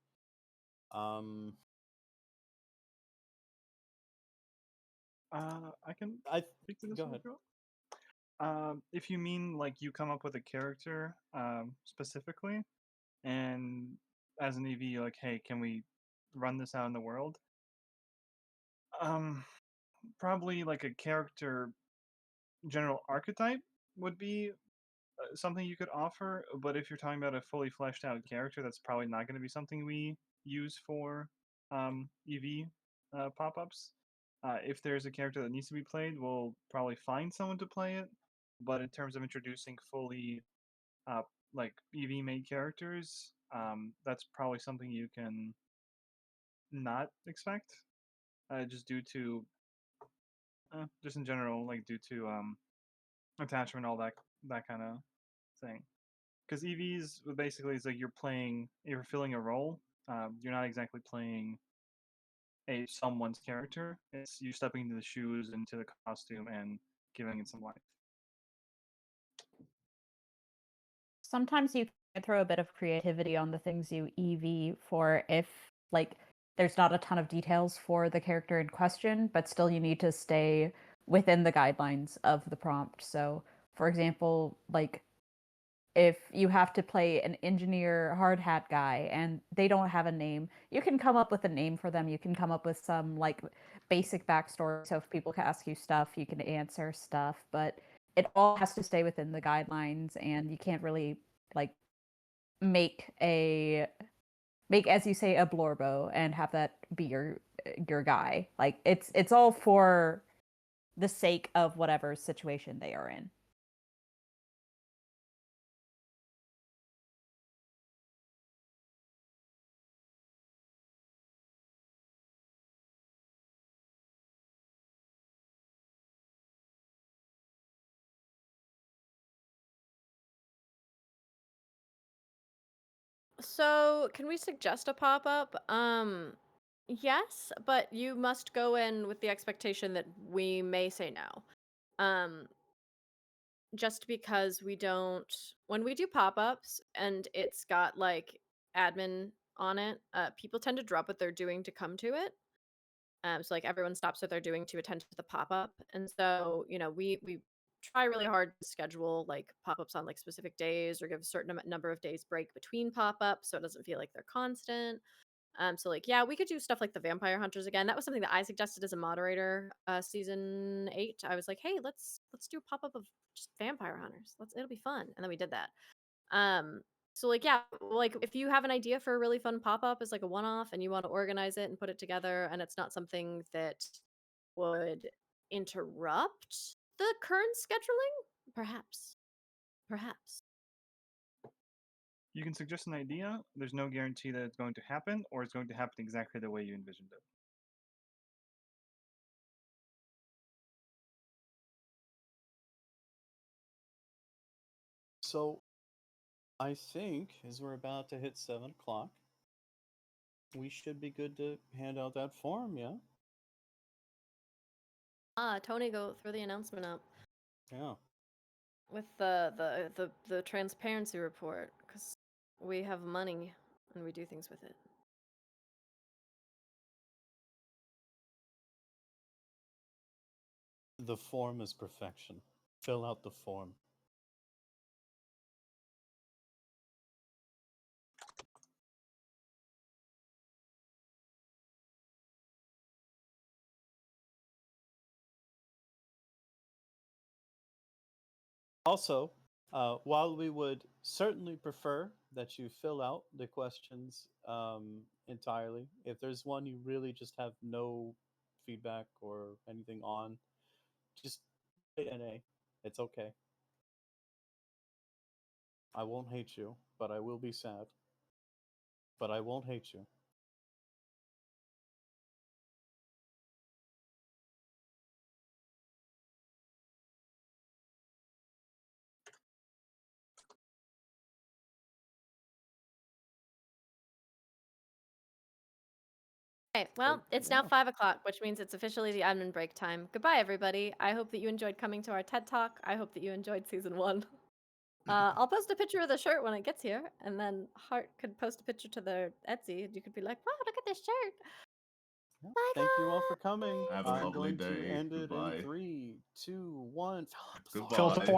I can I speak to this go one. ahead. If you mean like you come up with a character specifically, and as an EV, you're like, hey, can we run this out in the world? Probably like a character general archetype would be something you could offer. But if you're talking about a fully fleshed out character, that's probably not going to be something we use for EV pop-ups. If there's a character that needs to be played, we'll probably find someone to play it. But in terms of introducing fully like EV made characters, that's probably something you can not expect, just due to just in general, like due to attachment, all that kind of thing. Because EVs basically is like you're filling a role. You're not exactly playing someone's character. It's you stepping into the shoes, into the costume, and giving it some life. Sometimes you can throw a bit of creativity on the things you EV for if, like, there's not a ton of details for the character in question, but still you need to stay within the guidelines of the prompt. So, for example, like, if you have to play an engineer hard hat guy and they don't have a name, you can come up with a name for them. You can come up with some, like, basic backstory. So if people can ask you stuff, you can answer stuff, but it all has to stay within the guidelines, and you can't really like make as you say a blorbo and have that be your guy. Like it's all for the sake of whatever situation they are in. So, can we suggest a pop-up? Yes, but you must go in with the expectation that we may say no. Just because we don't when we do pop-ups and it's got like admin on it, people tend to drop what they're doing to come to it. So like everyone stops what they're doing to attend to the pop-up. And so, we try really hard to schedule like pop-ups on like specific days or give a certain number of days break between pop-ups so it doesn't feel like they're constant. So like yeah, we could do stuff like the Vampire Hunters again. That was something that I suggested as a moderator, season 8. I was like, hey, let's do a pop-up of just Vampire Hunters. It'll be fun. And then we did that. So like yeah, like if you have an idea for a really fun pop-up as like a one-off and you want to organize it and put it together and it's not something that would interrupt the current scheduling, Perhaps. Perhaps. You can suggest an idea. There's no guarantee that it's going to happen or it's going to happen exactly the way you envisioned it. So, I think as we're about to hit 7 o'clock, we should be good to hand out that form. Yeah. Tony, go throw the announcement up Yeah. with the transparency report, because we have money and we do things with it. The form is perfection. Fill out the form. Also, while we would certainly prefer that you fill out the questions entirely, if there's one you really just have no feedback or anything on, just hit NA. It's okay. I won't hate you, but I will be sad. But I won't hate you. Okay, well, it's now yeah. 5 o'clock, which means it's officially the admin break time. Goodbye, everybody. I hope that you enjoyed coming to our TED Talk. I hope that you enjoyed season 1. I'll post a picture of the shirt when it gets here, and then Hart could post a picture to their Etsy, and you could be like, wow, look at this shirt. Yeah. Bye, Thank you all for coming. Have a I'm lovely going to day. end it Goodbye. in 3, 2, 1. Fill out the form. Goodbye. Fill out the form.